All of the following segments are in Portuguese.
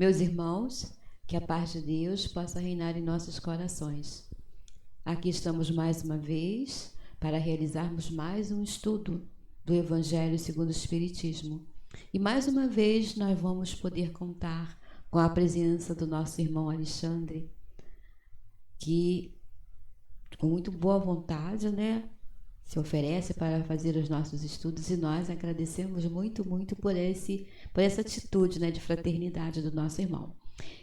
Meus irmãos, que a paz de Deus possa reinar em nossos corações. Aqui estamos mais uma vez para realizarmos mais um estudo do Evangelho segundo o Espiritismo. E mais uma vez nós vamos poder contar com a presença do nosso irmão Alexandre, que com muito boa vontade, se oferece para fazer os nossos estudos, e nós agradecemos muito por essa atitude, de fraternidade do nosso irmão.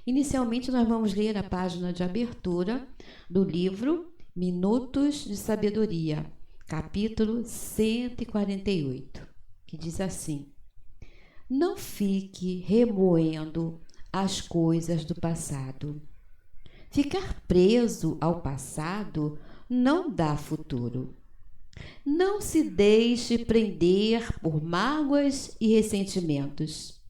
Inicialmente nós vamos ler a página de abertura do livro Minutos de Sabedoria, capítulo 148, que diz assim: não fique remoendo as coisas do passado. Ficar preso ao passado não dá futuro. Não se deixe prender por mágoas e ressentimentos.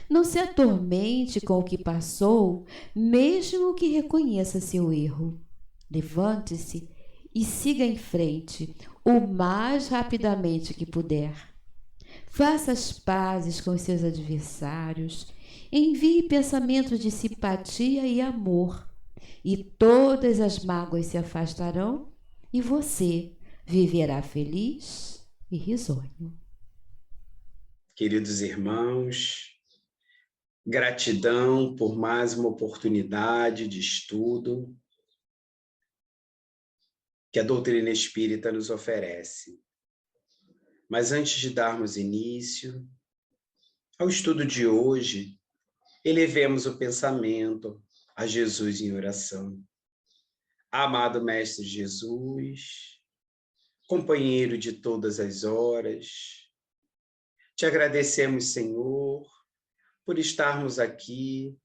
Não se atormente com o que passou, mesmo que reconheça seu erro. Levante-se e siga em frente o mais rapidamente que puder. Faça as pazes com seus adversários. Envie pensamentos de simpatia e amor, e todas as mágoas se afastarão e você viverá feliz e risonho. Queridos irmãos, gratidão por mais uma oportunidade de estudo que a doutrina espírita nos oferece. Mas antes de darmos início ao estudo de hoje, elevemos o pensamento a Jesus em oração. Amado Mestre Jesus, companheiro de todas as horas, te agradecemos, Senhor, por estarmos aqui,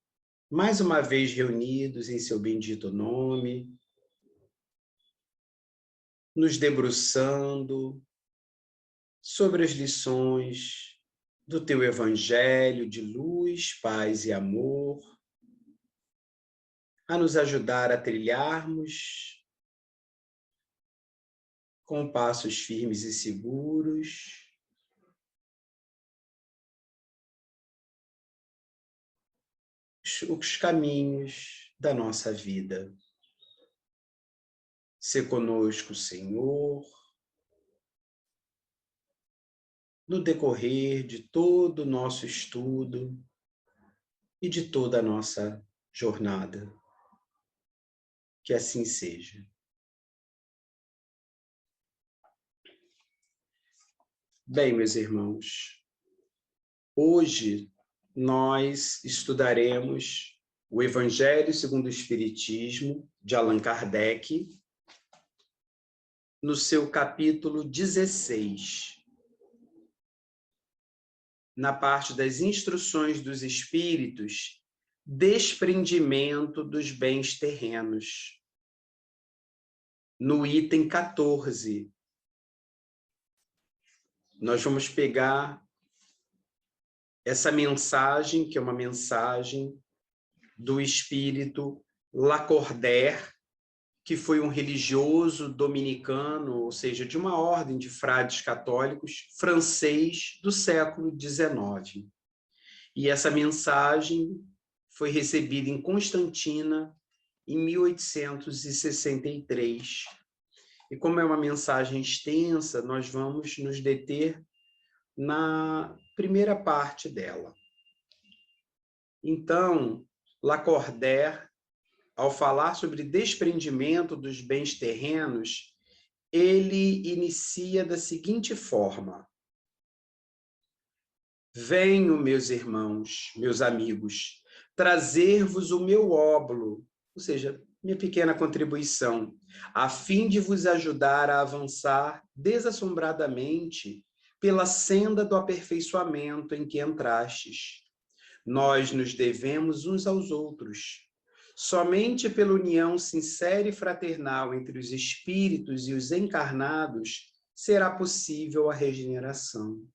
mais uma vez reunidos em seu bendito nome, nos debruçando sobre as lições do teu Evangelho de luz, paz e amor, a nos ajudar a trilharmos com passos firmes e seguros os caminhos da nossa vida. Sê conosco, Senhor, no decorrer de todo o nosso estudo e de toda a nossa jornada. Que assim seja. Bem, meus irmãos, hoje nós estudaremos o Evangelho segundo o Espiritismo, de Allan Kardec, no seu capítulo 16, na parte das instruções dos espíritos, desprendimento dos bens terrenos, no item 14. Nós vamos pegar essa mensagem, que é uma mensagem do espírito Lacordaire, que foi um religioso dominicano, ou seja, de uma ordem de frades católicos, francês do século XIX. E essa mensagem foi recebida em Constantina em 1863. E como é uma mensagem extensa, nós vamos nos deter na primeira parte dela. Então, Lacordaire, ao falar sobre desprendimento dos bens terrenos, ele inicia da seguinte forma: venho, meus irmãos, meus amigos, trazer-vos o meu óbolo, ou seja, minha pequena contribuição, a fim de vos ajudar a avançar desassombradamente pela senda do aperfeiçoamento em que entrastes. Nós nos devemos uns aos outros. Somente pela união sincera e fraternal entre os espíritos e os encarnados será possível a regeneração.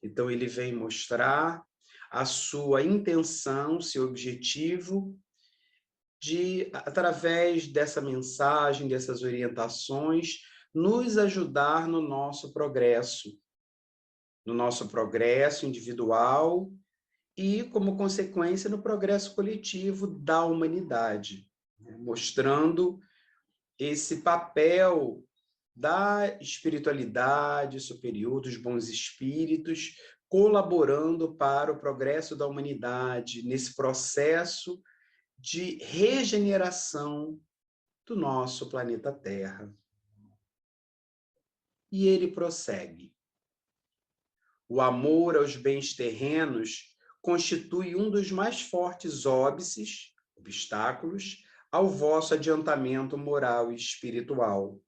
Então, ele vem mostrar a sua intenção, seu objetivo, de, através dessa mensagem, dessas orientações, nos ajudar no nosso progresso individual e, como consequência, no progresso coletivo da humanidade, né? Mostrando esse papel da espiritualidade superior, dos bons espíritos, colaborando para o progresso da humanidade, nesse processo de regeneração do nosso planeta Terra. E ele prossegue. O amor aos bens terrenos constitui um dos mais fortes óbices, obstáculos, ao vosso adiantamento moral e espiritual.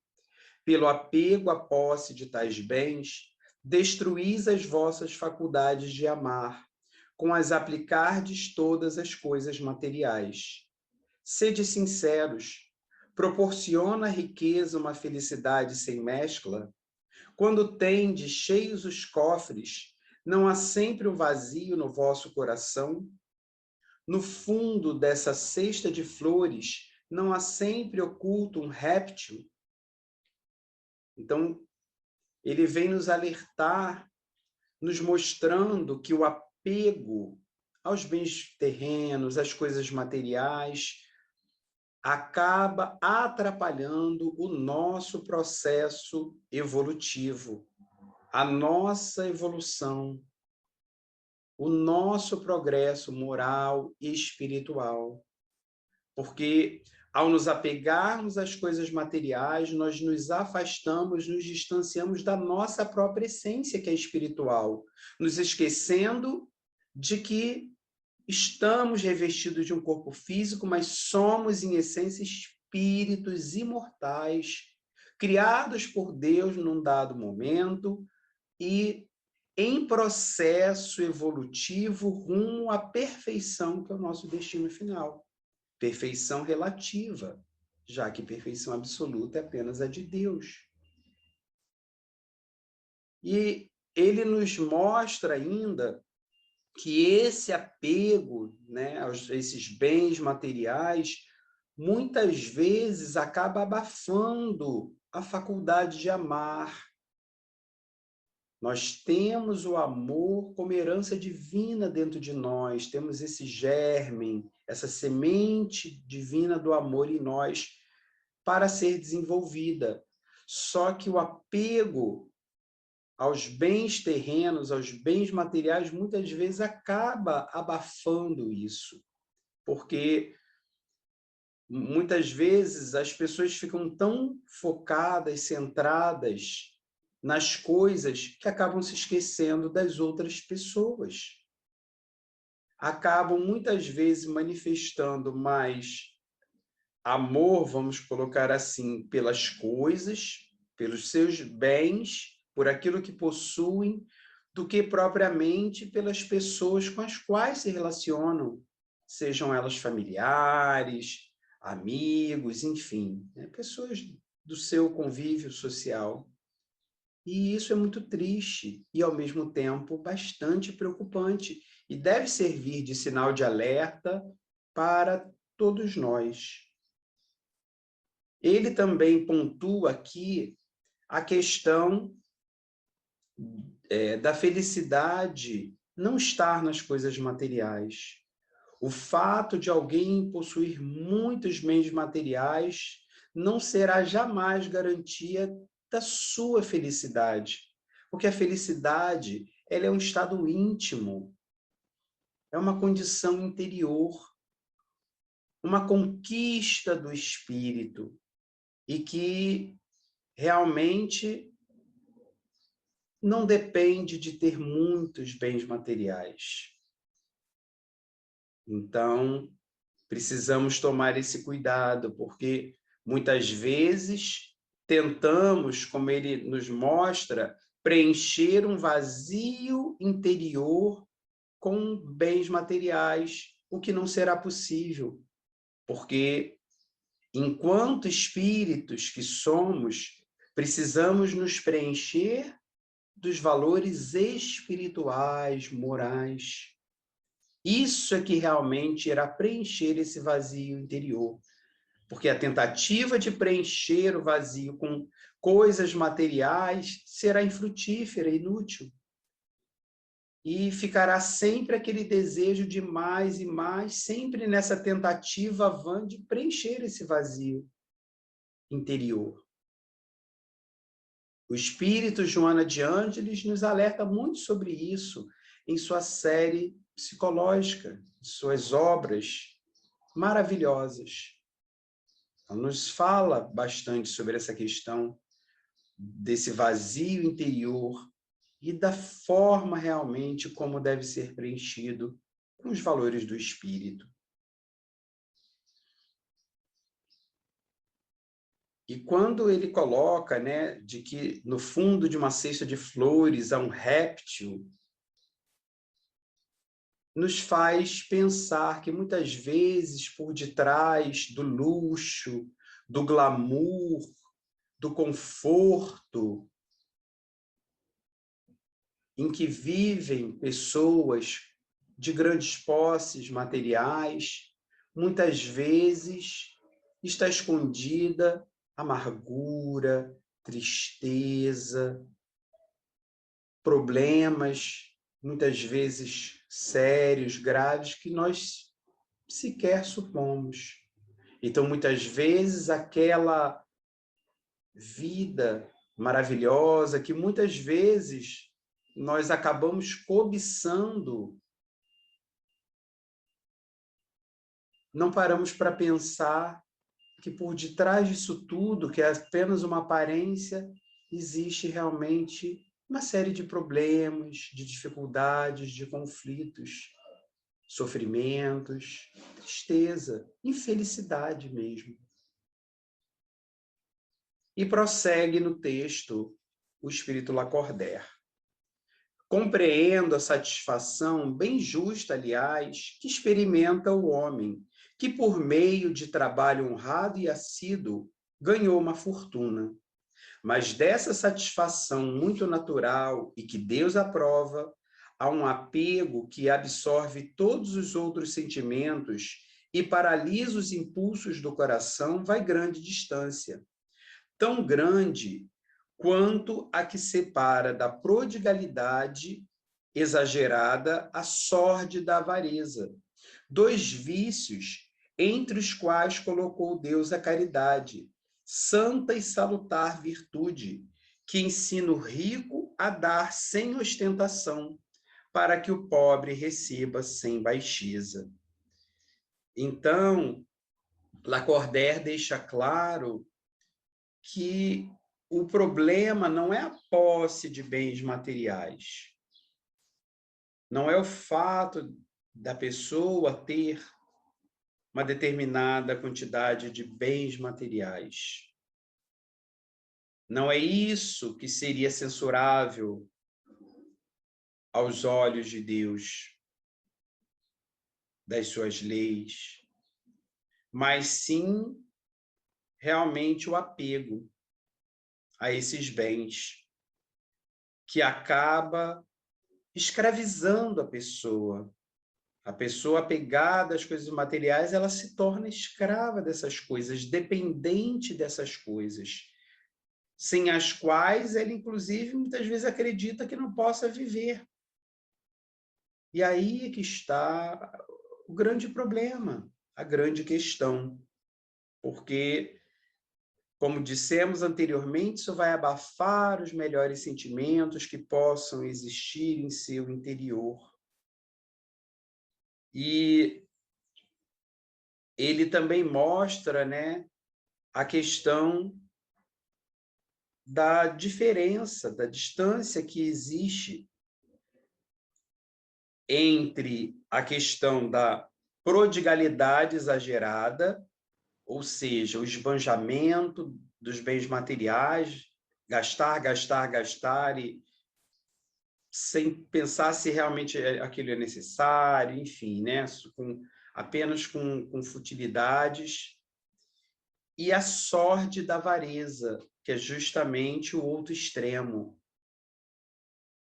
Pelo apego à posse de tais bens, destruís as vossas faculdades de amar, com as aplicardes todas as coisas materiais. Sede sinceros, proporciona a riqueza uma felicidade sem mescla? Quando tendes cheios os cofres, não há sempre o vazio no vosso coração? No fundo dessa cesta de flores, não há sempre oculto um réptil? Então, ele vem nos alertar, nos mostrando que o apego aos bens terrenos, às coisas materiais, acaba atrapalhando o nosso processo evolutivo, a nossa evolução, o nosso progresso moral e espiritual. Porque, ao nos apegarmos às coisas materiais, nós nos afastamos, nos distanciamos da nossa própria essência, que é espiritual, nos esquecendo de que estamos revestidos de um corpo físico, mas somos, em essência, espíritos imortais, criados por Deus num dado momento e em processo evolutivo rumo à perfeição, que é o nosso destino final. Perfeição relativa, já que perfeição absoluta é apenas a de Deus. E ele nos mostra ainda que esse apego, né, a esses bens materiais, muitas vezes acaba abafando a faculdade de amar. Nós temos o amor como herança divina dentro de nós, temos esse germe, essa semente divina do amor em nós para ser desenvolvida. Só que o apego aos bens terrenos, aos bens materiais, muitas vezes acaba abafando isso, porque muitas vezes as pessoas ficam tão focadas, centradas nas coisas, que acabam se esquecendo das outras pessoas. Acabam muitas vezes manifestando mais amor, vamos colocar assim, pelas coisas, pelos seus bens, por aquilo que possuem, do que propriamente pelas pessoas com as quais se relacionam, sejam elas familiares, amigos, enfim, né? Pessoas do seu convívio social. E isso é muito triste e, ao mesmo tempo, bastante preocupante e deve servir de sinal de alerta para todos nós. Ele também pontua aqui a questão da felicidade não estar nas coisas materiais. O fato de alguém possuir muitos bens materiais não será jamais garantia da sua felicidade, porque a felicidade, ela é um estado íntimo, é uma condição interior, uma conquista do espírito, e que realmente não depende de ter muitos bens materiais. Então, precisamos tomar esse cuidado, porque muitas vezes tentamos, como ele nos mostra, preencher um vazio interior com bens materiais, o que não será possível, porque enquanto espíritos que somos, precisamos nos preencher dos valores espirituais, morais. Isso é que realmente irá preencher esse vazio interior. Porque a tentativa de preencher o vazio com coisas materiais será infrutífera, inútil. e ficará sempre aquele desejo de mais e mais, sempre nessa tentativa vã de preencher esse vazio interior. O espírito Joana de Ângeles nos alerta muito sobre isso em sua série psicológica, em suas obras maravilhosas. Ela nos fala bastante sobre essa questão desse vazio interior e da forma realmente como deve ser preenchido com os valores do espírito. E quando ele coloca, né, de que no fundo de uma cesta de flores há um réptil, nos faz pensar que muitas vezes por detrás do luxo, do glamour, do conforto em que vivem pessoas de grandes posses materiais, muitas vezes está escondida amargura, tristeza, problemas, muitas vezes sérios, graves, que nós sequer supomos. Então, muitas vezes, aquela vida maravilhosa que muitas vezes nós acabamos cobiçando, não paramos para pensar que por detrás disso tudo, que é apenas uma aparência, existe realmente uma série de problemas, de dificuldades, de conflitos, sofrimentos, tristeza, infelicidade mesmo. E prossegue no texto o espírito Lacordaire. Compreendo a satisfação, bem justa, aliás, que experimenta o homem, que por meio de trabalho honrado e assíduo ganhou uma fortuna. Mas dessa satisfação muito natural e que Deus aprova, há um apego que absorve todos os outros sentimentos e paralisa os impulsos do coração, vai grande distância. Tão grande quanto a que separa da prodigalidade exagerada a sórdida avareza, dois vícios entre os quais colocou Deus a caridade, santa e salutar virtude, que ensina o rico a dar sem ostentação, para que o pobre receba sem baixeza. Então, Lacordaire deixa claro que o problema não é a posse de bens materiais, não é o fato da pessoa ter uma determinada quantidade de bens materiais. Não é isso que seria censurável aos olhos de Deus, das suas leis, mas sim realmente o apego a esses bens, que acaba escravizando a pessoa. A pessoa apegada às coisas materiais, ela se torna escrava dessas coisas, dependente dessas coisas, sem as quais ela, inclusive, muitas vezes acredita que não possa viver. E aí é que está o grande problema, a grande questão, porque, como dissemos anteriormente, isso vai abafar os melhores sentimentos que possam existir em seu interior. E ele também mostra, né, a questão da diferença, da distância que existe entre a questão da prodigalidade exagerada, ou seja, o esbanjamento dos bens materiais, gastar, gastar, gastar, e sem pensar se realmente aquilo é necessário, enfim, né? Apenas com futilidades, e a sórdida avareza, que é justamente o outro extremo,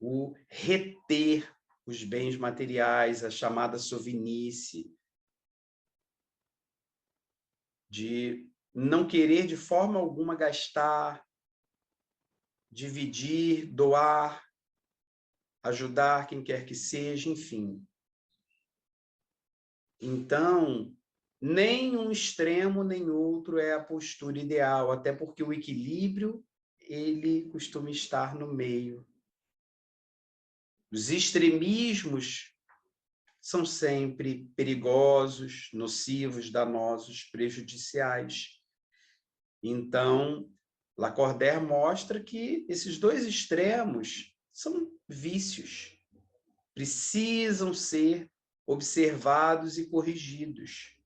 o reter os bens materiais, a chamada sovinice, de não querer de forma alguma gastar, dividir, doar, ajudar quem quer que seja, enfim. Então, nem um extremo nem outro é a postura ideal, até porque o equilíbrio, ele costuma estar no meio. Os extremismos são sempre perigosos, nocivos, danosos, prejudiciais. Então, Lacordaire mostra que esses dois extremos são vícios, precisam ser observados e corrigidos,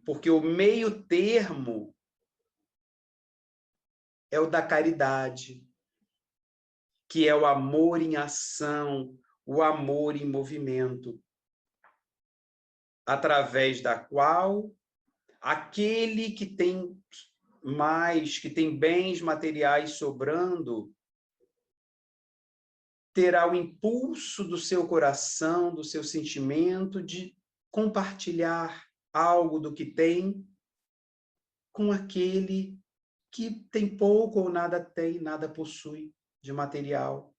porque o meio termo é o da caridade, que é o amor em ação, o amor em movimento, através da qual aquele que tem mais, que tem bens materiais sobrando, terá o impulso do seu coração, do seu sentimento de compartilhar algo do que tem com aquele que tem pouco ou nada tem, nada possui de material.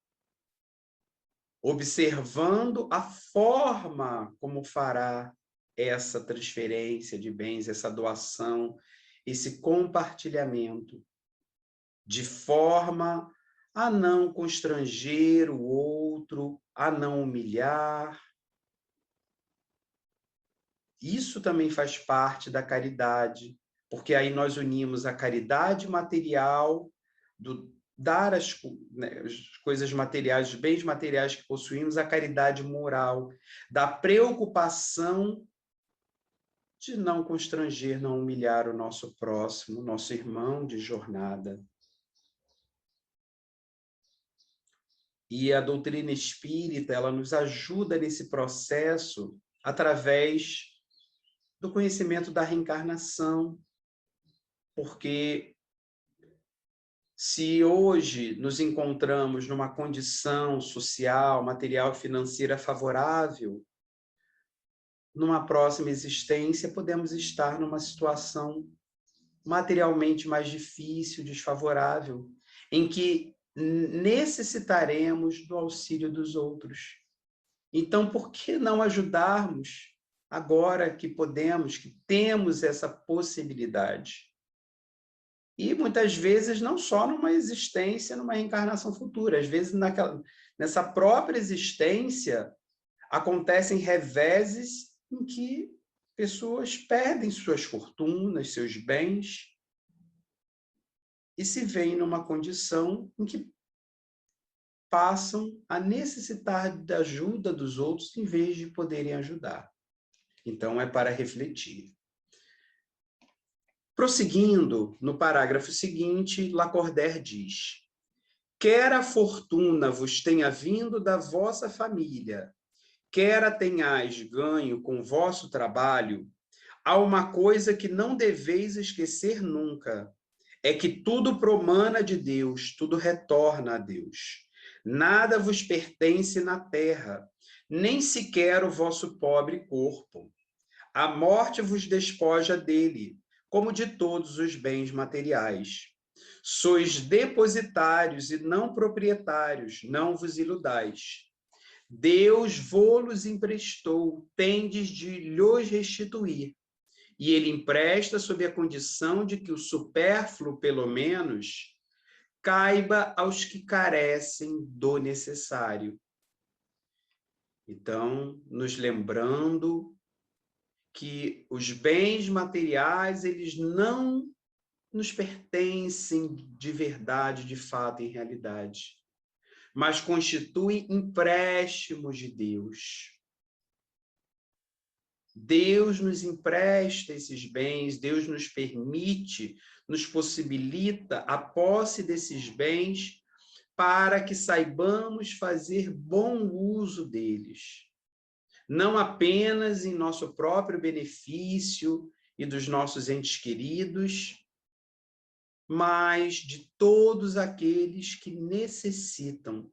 Observando a forma como fará essa transferência de bens, essa doação, esse compartilhamento, de forma a não constranger o outro, a não humilhar. Isso também faz parte da caridade, porque aí nós unimos a caridade material, do dar as coisas materiais, os bens materiais que possuímos, a caridade moral, da preocupação de não constranger, não humilhar o nosso próximo, nosso irmão de jornada. E a doutrina espírita, ela nos ajuda nesse processo através do conhecimento da reencarnação, porque se hoje nos encontramos numa condição social, material e financeira favorável, numa próxima existência podemos estar numa situação materialmente mais difícil, desfavorável, em que necessitaremos do auxílio dos outros. Então, por que não ajudarmos agora que podemos, que temos essa possibilidade? E muitas vezes não só numa existência, numa reencarnação futura, às vezes nessa própria existência acontecem reveses em que pessoas perdem suas fortunas, seus bens, e se veem numa condição em que passam a necessitar da ajuda dos outros em vez de poderem ajudar. Então, é para refletir. Prosseguindo, no parágrafo seguinte, Lacordaire diz: quer a fortuna vos tenha vindo da vossa família, quer a tenhais ganho com vosso trabalho, há uma coisa que não deveis esquecer nunca, é que tudo promana de Deus, tudo retorna a Deus. Nada vos pertence na terra, nem sequer o vosso pobre corpo. A morte vos despoja dele, como de todos os bens materiais. Sois depositários e não proprietários, não vos iludais. Deus vô-los emprestou, tendes de lhos restituir. E ele empresta sob a condição de que o supérfluo, pelo menos, caiba aos que carecem do necessário. Então, nos lembrando que os bens materiais, eles não nos pertencem de verdade, de fato, em realidade, mas constituem empréstimos de Deus. Deus nos empresta esses bens, Deus nos permite, nos possibilita a posse desses bens para que saibamos fazer bom uso deles. Não apenas em nosso próprio benefício e dos nossos entes queridos, mas de todos aqueles que necessitam,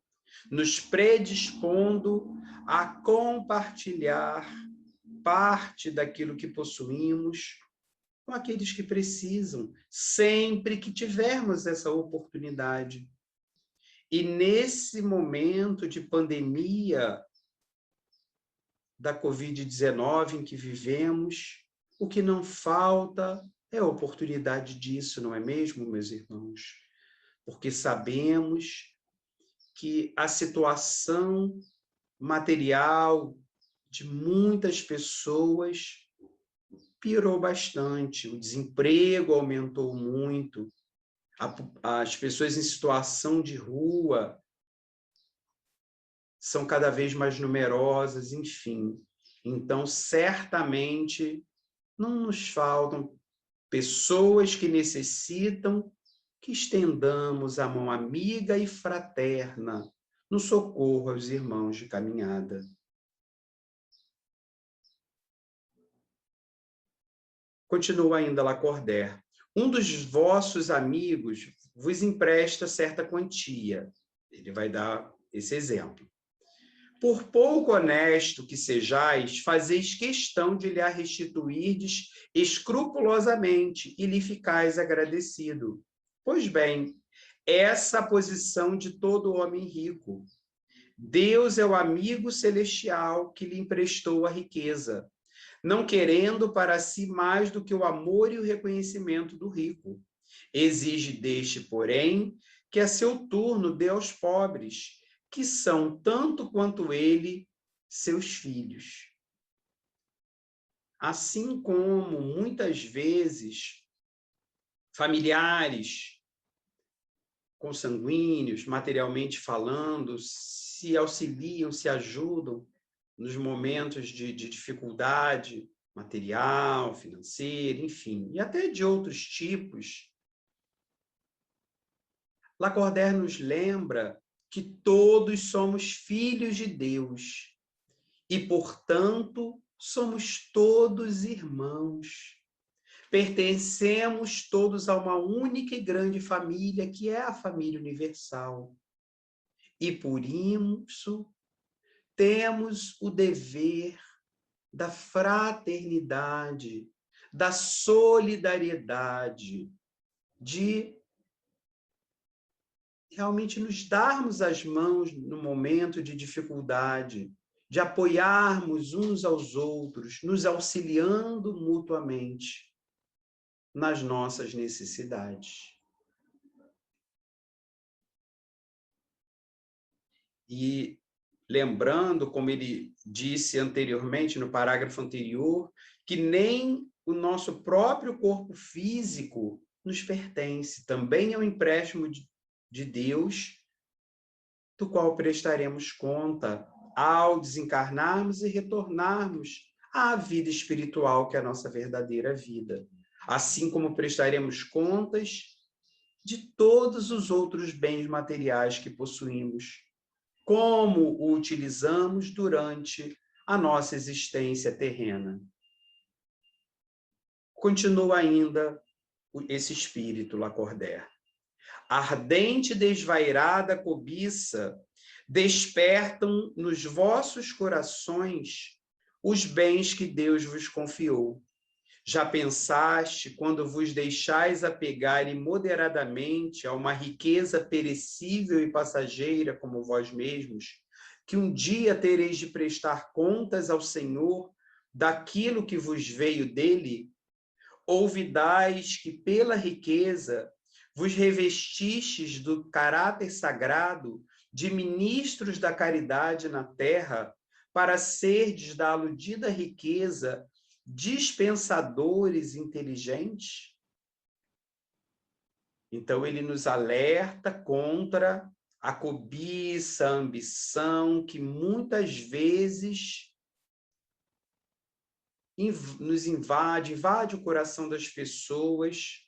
nos predispondo a compartilhar parte daquilo que possuímos com aqueles que precisam, sempre que tivermos essa oportunidade. E nesse momento de pandemia da Covid-19 em que vivemos, o que não falta é a oportunidade disso, não é mesmo, meus irmãos? Porque sabemos que a situação material de muitas pessoas piorou bastante, o desemprego aumentou muito, as pessoas em situação de rua são cada vez mais numerosas, enfim. Então, certamente, não nos faltam pessoas que necessitam que estendamos a mão amiga e fraterna no socorro aos irmãos de caminhada. Continua ainda Lacordaire. Um dos vossos amigos vos empresta certa quantia. Ele vai dar esse exemplo. Por pouco honesto que sejais, fazeis questão de lhe a restituirdes escrupulosamente e lhe ficais agradecido. Pois bem, essa a posição de todo homem rico. Deus é o amigo celestial que lhe emprestou a riqueza, não querendo para si mais do que o amor e o reconhecimento do rico. Exige deste, porém, que a seu turno dê aos pobres, que são, tanto quanto ele, seus filhos. Assim como, muitas vezes, familiares consanguíneos, materialmente falando, se auxiliam, se ajudam nos momentos de dificuldade material, financeira, enfim, e até de outros tipos. Lacordaire nos lembra que todos somos filhos de Deus e, portanto, somos todos irmãos. Pertencemos todos a uma única e grande família, que é a família universal. E, por isso, temos o dever da fraternidade, da solidariedade, de realmente nos darmos as mãos no momento de dificuldade, de apoiarmos uns aos outros, nos auxiliando mutuamente nas nossas necessidades. E lembrando, como ele disse anteriormente, no parágrafo anterior, que nem o nosso próprio corpo físico nos pertence, também é um empréstimo de Deus, do qual prestaremos conta ao desencarnarmos e retornarmos à vida espiritual, que é a nossa verdadeira vida. Assim como prestaremos contas de todos os outros bens materiais que possuímos, como o utilizamos durante a nossa existência terrena. Continua ainda esse espírito, Lacordaire. Ardente e desvairada cobiça despertam nos vossos corações os bens que Deus vos confiou. Já pensaste, quando vos deixais apegar imoderadamente a uma riqueza perecível e passageira como vós mesmos, que um dia tereis de prestar contas ao Senhor daquilo que vos veio dele? Ouvidais que pela riqueza vos revestistes do caráter sagrado de ministros da caridade na terra, para serdes da aludida riqueza dispensadores inteligentes? Então, ele nos alerta contra a cobiça, a ambição, que muitas vezes nos invade o coração das pessoas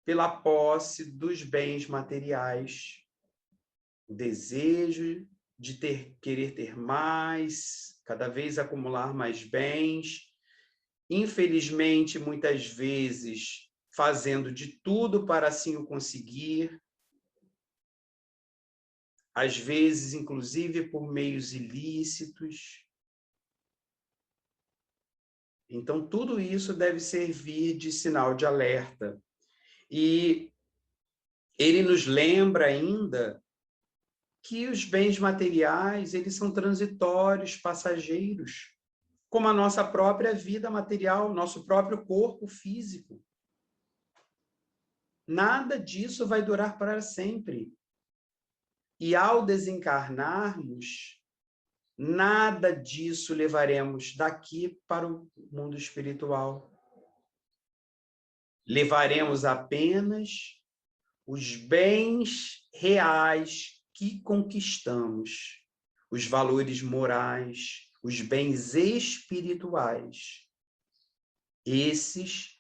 pela posse dos bens materiais, o desejo de querer ter mais, cada vez acumular mais bens, infelizmente, muitas vezes, fazendo de tudo para assim o conseguir, às vezes, inclusive, por meios ilícitos. Então, tudo isso deve servir de sinal de alerta. E ele nos lembra ainda que os bens materiais, eles são transitórios, passageiros, como a nossa própria vida material, nosso próprio corpo físico. Nada disso vai durar para sempre. E ao desencarnarmos, nada disso levaremos daqui para o mundo espiritual. Levaremos apenas os bens reais que conquistamos, os valores morais, os bens espirituais. Esses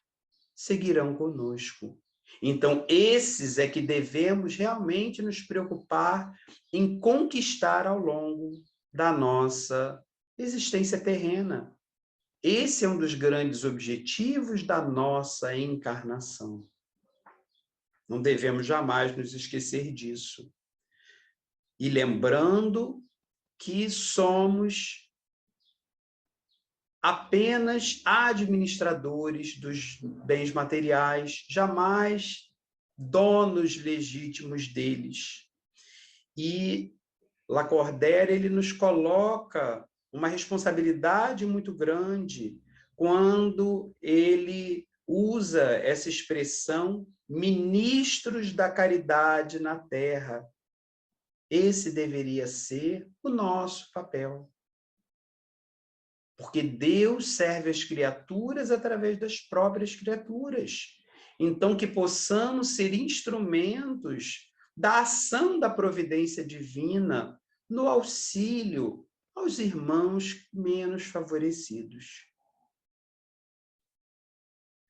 seguirão conosco. Então, esses é que devemos realmente nos preocupar em conquistar ao longo da nossa existência terrena. Esse é um dos grandes objetivos da nossa encarnação. Não devemos jamais nos esquecer disso. E lembrando que somos apenas administradores dos bens materiais, jamais donos legítimos deles. E Lacordaire, ele nos coloca uma responsabilidade muito grande quando ele usa essa expressão ministros da caridade na Terra. Esse deveria ser o nosso papel. Porque Deus serve as criaturas através das próprias criaturas. Então, que possamos ser instrumentos da ação da providência divina no auxílio aos irmãos menos favorecidos.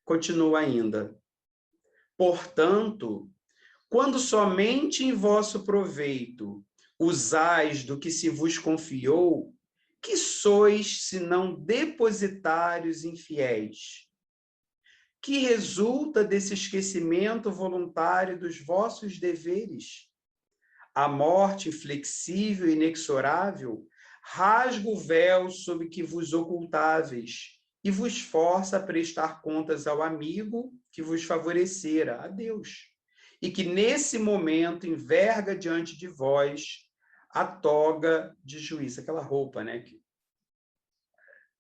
Continua ainda. Portanto, quando somente em vosso proveito usais do que se vos confiou, que sois, senão depositários infiéis? Que resulta desse esquecimento voluntário dos vossos deveres? A morte inflexível e inexorável rasga o véu sob que vos ocultáveis e vos força a prestar contas ao amigo que vos favorecera, a Deus, e que nesse momento enverga diante de vós a toga de juiz, aquela roupa, né, que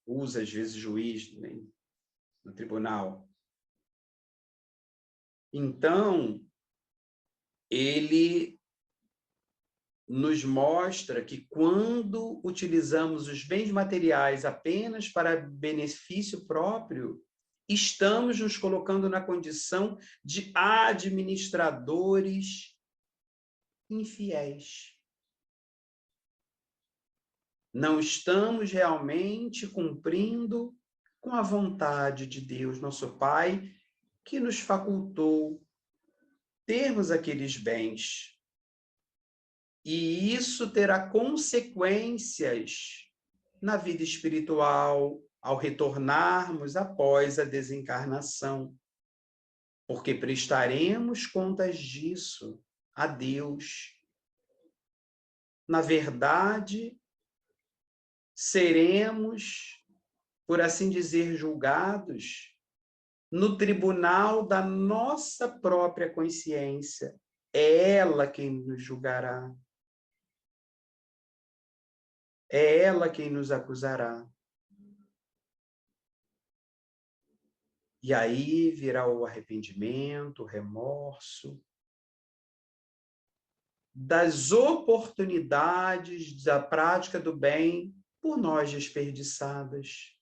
usa às vezes juiz, né, no tribunal. Então, ele nos mostra que quando utilizamos os bens materiais apenas para benefício próprio, estamos nos colocando na condição de administradores infiéis. Não estamos realmente cumprindo com a vontade de Deus, nosso Pai, que nos facultou termos aqueles bens. E isso terá consequências na vida espiritual, ao retornarmos após a desencarnação, porque prestaremos contas disso a Deus. Na verdade, seremos, por assim dizer, julgados no tribunal da nossa própria consciência. É ela quem nos julgará. É ela quem nos acusará. E aí virá o arrependimento, o remorso, das oportunidades da prática do bem por nós desperdiçadas.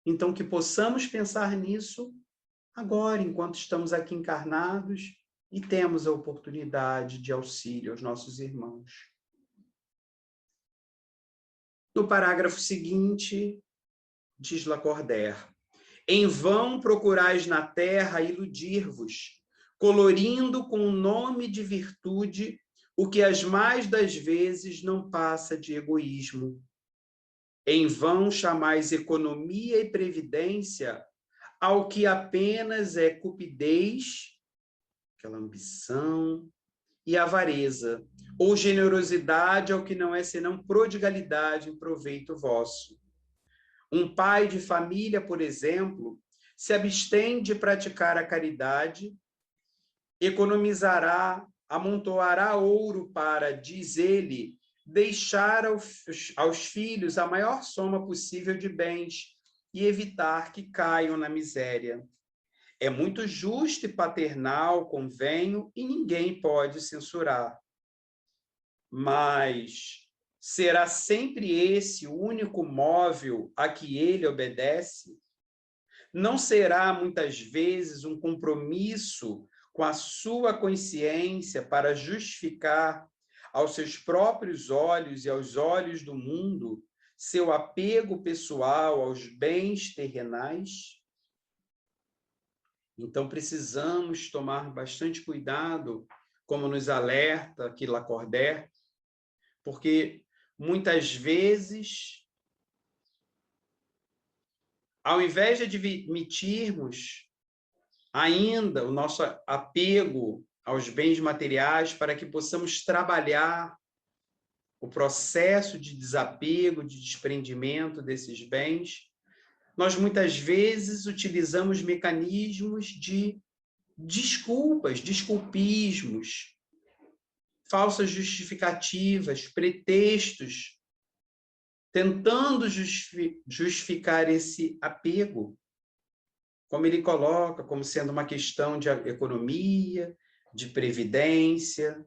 Então, que possamos pensar nisso agora, enquanto estamos aqui encarnados e temos a oportunidade de auxílio aos nossos irmãos. No parágrafo seguinte, diz Lacordaire: em vão procurais na terra iludir-vos, colorindo com o nome de virtude o que as mais das vezes não passa de egoísmo. Em vão chamais economia e previdência ao que apenas é cupidez, aquela ambição, e avareza, ou generosidade ao que não é senão prodigalidade em proveito vosso. Um pai de família, por exemplo, se abstém de praticar a caridade, economizará amontoará ouro para, diz ele, deixar aos filhos a maior soma possível de bens e evitar que caiam na miséria. É muito justo e paternal, convenho, e ninguém pode censurar. Mas será sempre esse o único móvel a que ele obedece? Não será, muitas vezes, um compromisso com a sua consciência para justificar aos seus próprios olhos e aos olhos do mundo seu apego pessoal aos bens terrenais? Então, precisamos tomar bastante cuidado, como nos alerta aqui Lacordaire, porque muitas vezes, ao invés de admitirmos ainda o nosso apego aos bens materiais para que possamos trabalhar o processo de desapego, de desprendimento desses bens, nós muitas vezes utilizamos mecanismos de desculpas, desculpismos, falsas justificativas, pretextos, tentando justificar esse apego, como ele coloca, como sendo uma questão de economia, de previdência,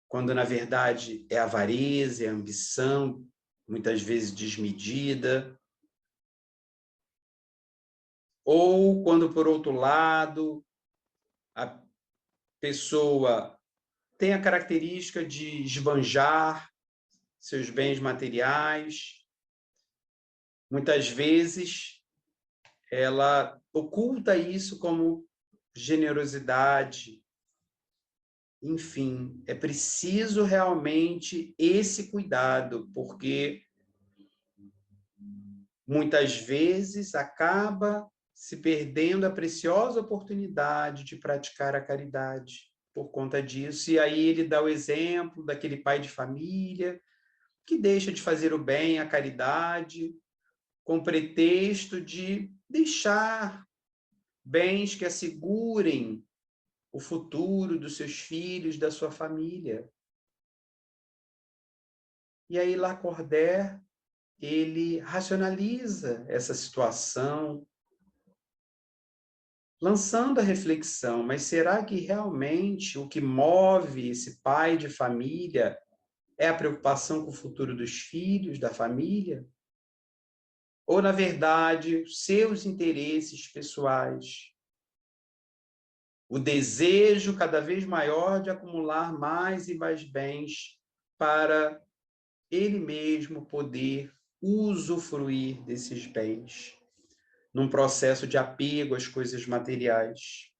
quando, na verdade, é avareza, é ambição, muitas vezes desmedida. Ou quando, por outro lado, a pessoa tem a característica de esbanjar seus bens materiais, muitas vezes ela oculta isso como generosidade. Enfim, é preciso realmente esse cuidado, porque muitas vezes acaba se perdendo a preciosa oportunidade de praticar a caridade por conta disso. E aí ele dá o exemplo daquele pai de família que deixa de fazer o bem, a caridade, com pretexto de deixar bens que assegurem o futuro dos seus filhos, da sua família. E aí Lacordaire, ele racionaliza essa situação, lançando a reflexão, mas será que realmente o que move esse pai de família é a preocupação com o futuro dos filhos, da família? Ou, na verdade, seus interesses pessoais? O desejo cada vez maior de acumular mais e mais bens para ele mesmo poder usufruir desses bens, num processo de apego às coisas materiais.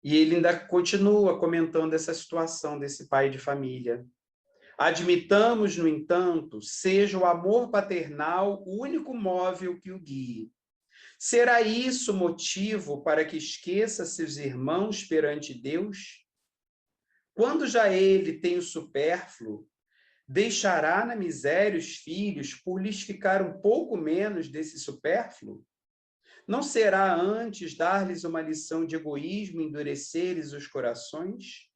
E ele ainda continua comentando essa situação desse pai de família. Admitamos, no entanto, seja o amor paternal o único móvel que o guie. Será isso motivo para que esqueça seus irmãos perante Deus? Quando já ele tem o supérfluo, deixará na miséria os filhos por lhes ficar um pouco menos desse supérfluo? Não será antes dar-lhes uma lição de egoísmo e endurecer-lhes os corações?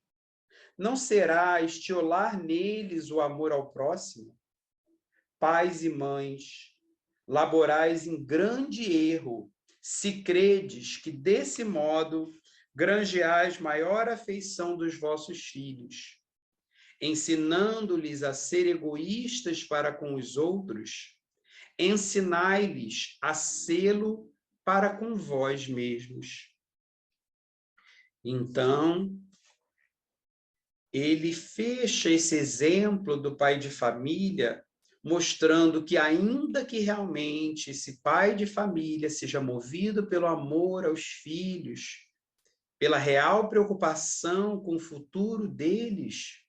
Não será estiolar neles o amor ao próximo? Pais e mães, laborais em grande erro, se credes que desse modo granjeais maior afeição dos vossos filhos, ensinando-lhes a ser egoístas para com os outros, ensinai-lhes a sê-lo para com vós mesmos. Então, ele fecha esse exemplo do pai de família, mostrando que, ainda que realmente esse pai de família seja movido pelo amor aos filhos, pela real preocupação com o futuro deles,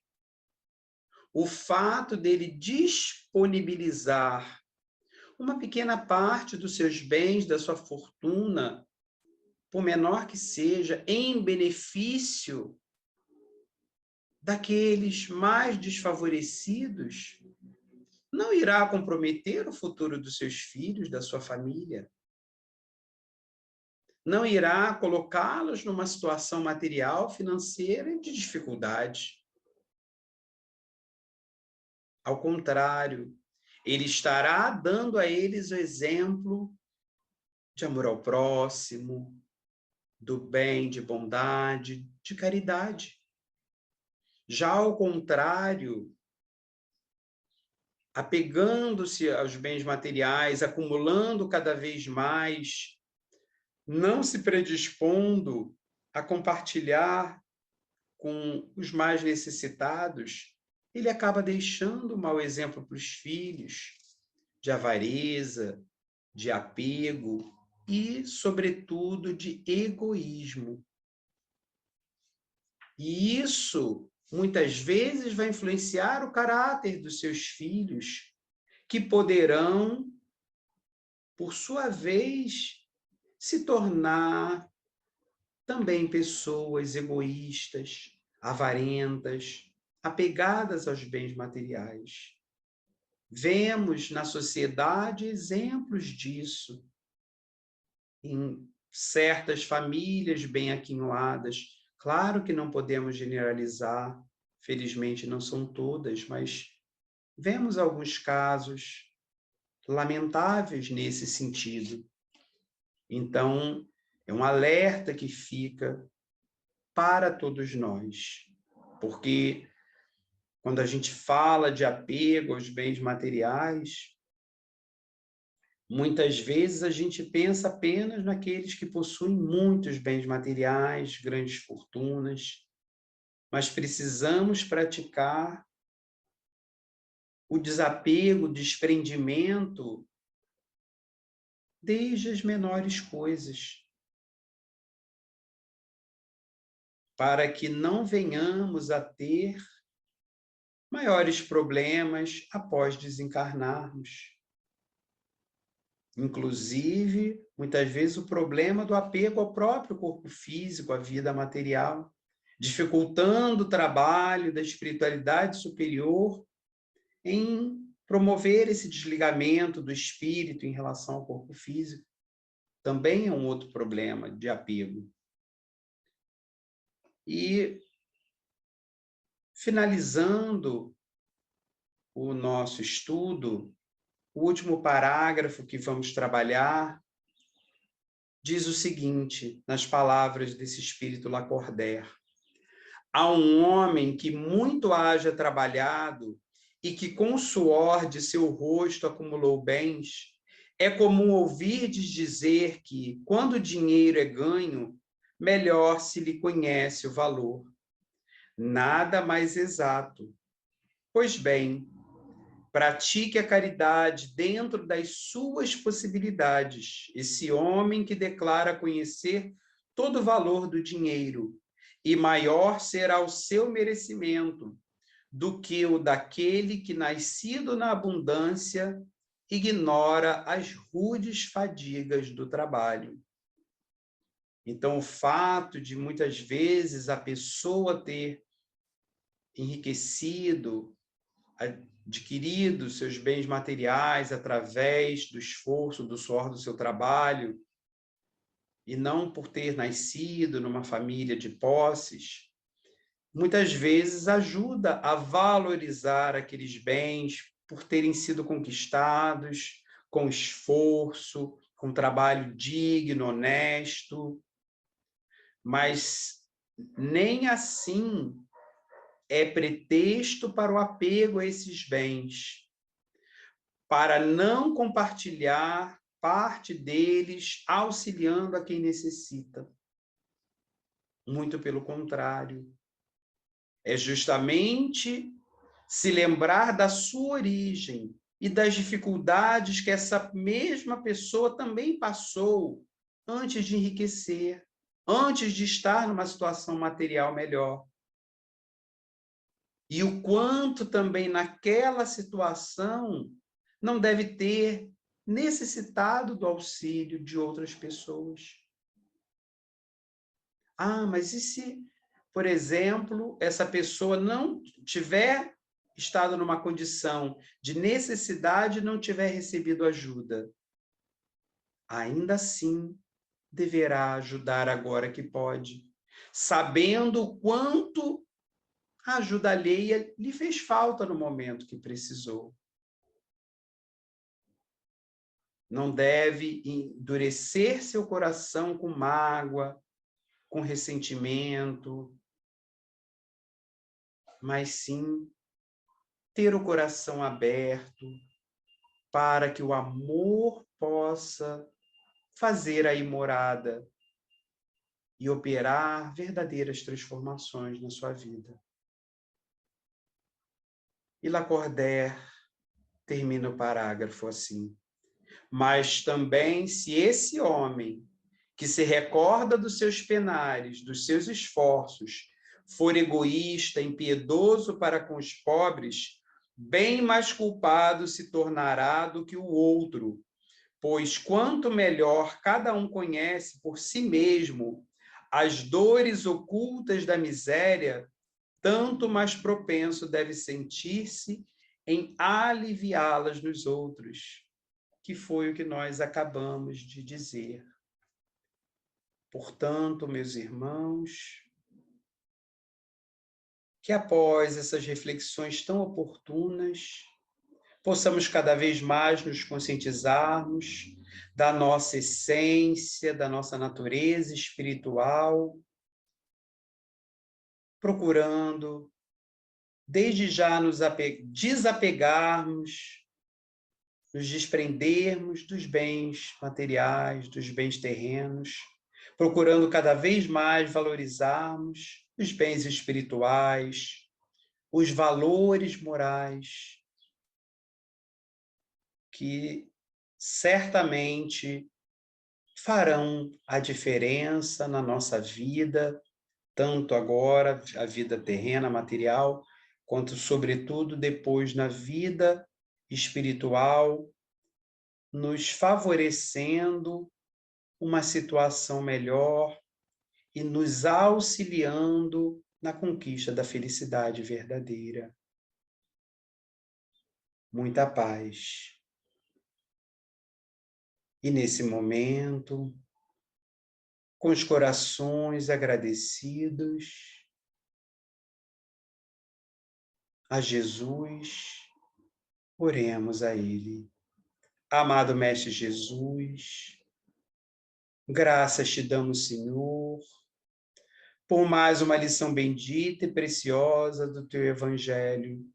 o fato dele disponibilizar uma pequena parte dos seus bens, da sua fortuna, por menor que seja, em benefício daqueles mais desfavorecidos, não irá comprometer o futuro dos seus filhos, da sua família. não irá colocá-los numa situação material, financeira de dificuldade. Ao contrário, ele estará dando a eles o exemplo de amor ao próximo, do bem, de bondade, de caridade. Já ao contrário, apegando-se aos bens materiais, acumulando cada vez mais, não se predispondo a compartilhar com os mais necessitados, ele acaba deixando um mau exemplo para os filhos, de avareza, de apego e, sobretudo, de egoísmo. E isso, muitas vezes, vai influenciar o caráter dos seus filhos, que poderão, por sua vez, se tornar também pessoas egoístas, avarentas, apegadas aos bens materiais. Vemos na sociedade exemplos disso, em certas famílias bem aquinhoadas. Claro que não podemos generalizar, felizmente não são todas, mas vemos alguns casos lamentáveis nesse sentido. Então, é um alerta que fica para todos nós, porque quando a gente fala de apego aos bens materiais, muitas vezes a gente pensa apenas naqueles que possuem muitos bens materiais, grandes fortunas, mas precisamos praticar o desapego, o desprendimento desde as menores coisas, para que não venhamos a ter maiores problemas após desencarnarmos. Inclusive, muitas vezes, o problema do apego ao próprio corpo físico, à vida material, dificultando o trabalho da espiritualidade superior em promover esse desligamento do espírito em relação ao corpo físico. Também é um outro problema de apego. E, finalizando o nosso estudo, o último parágrafo que vamos trabalhar diz o seguinte, nas palavras desse espírito Lacordaire: há um homem que muito haja trabalhado e que com o suor de seu rosto acumulou bens, é comum ouvirdes dizer que, quando o dinheiro é ganho, melhor se lhe conhece o valor. Nada mais exato. Pois bem, pratique a caridade dentro das suas possibilidades. Esse homem que declara conhecer todo o valor do dinheiro, e maior será o seu merecimento do que o daquele que, nascido na abundância, ignora as rudes fadigas do trabalho. Então, o fato de, muitas vezes, a pessoa ter enriquecido, adquirido seus bens materiais através do esforço, do suor do seu trabalho, e não por ter nascido numa família de posses, muitas vezes ajuda a valorizar aqueles bens por terem sido conquistados com esforço, com trabalho digno, honesto, mas nem assim é pretexto para o apego a esses bens, para não compartilhar parte deles, auxiliando a quem necessita. Muito pelo contrário. É justamente se lembrar da sua origem e das dificuldades que essa mesma pessoa também passou antes de enriquecer, antes de estar numa situação material melhor. E o quanto também naquela situação não deve ter necessitado do auxílio de outras pessoas. Ah, mas e se, por exemplo, essa pessoa não tiver estado numa condição de necessidade e não tiver recebido ajuda? Ainda assim, deverá ajudar agora que pode, sabendo o quanto a ajuda alheia lhe fez falta no momento que precisou. Não deve endurecer seu coração com mágoa, com ressentimento, mas sim ter o coração aberto para que o amor possa fazer aí morada e operar verdadeiras transformações na sua vida. E Lacordaire termina o parágrafo assim: mas também se esse homem que se recorda dos seus penares, dos seus esforços, for egoísta, impiedoso para com os pobres, bem mais culpado se tornará do que o outro, pois quanto melhor cada um conhece por si mesmo as dores ocultas da miséria, tanto mais propenso deve sentir-se em aliviá-las nos outros, que foi o que nós acabamos de dizer. Portanto, meus irmãos, que após essas reflexões tão oportunas, possamos cada vez mais nos conscientizarmos da nossa essência, da nossa natureza espiritual, procurando, desde já, nos desapegarmos, nos desprendermos dos bens materiais, dos bens terrenos, procurando cada vez mais valorizarmos os bens espirituais, os valores morais, que certamente farão a diferença na nossa vida, tanto agora, a vida terrena, material, quanto, sobretudo, depois na vida espiritual, nos favorecendo uma situação melhor e nos auxiliando na conquista da felicidade verdadeira. Muita paz. E nesse momento, com os corações agradecidos a Jesus, oremos a Ele. Amado Mestre Jesus, graças te damos, Senhor, por mais uma lição bendita e preciosa do Teu Evangelho,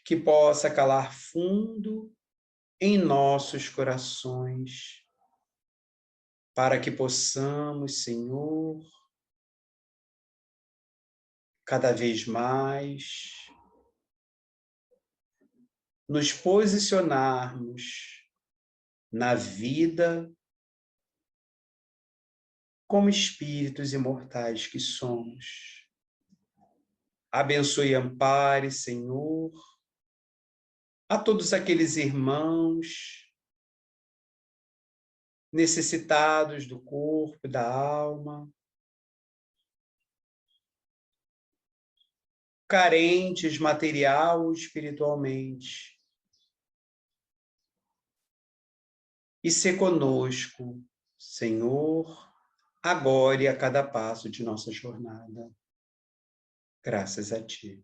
que possa calar fundo em nossos corações, para que possamos, Senhor, cada vez mais nos posicionarmos na vida como espíritos imortais que somos. Abençoe e ampare, Senhor, a todos aqueles irmãos necessitados do corpo e da alma, carentes material ou espiritualmente. E se conosco, Senhor, agora e a cada passo de nossa jornada. Graças a Ti.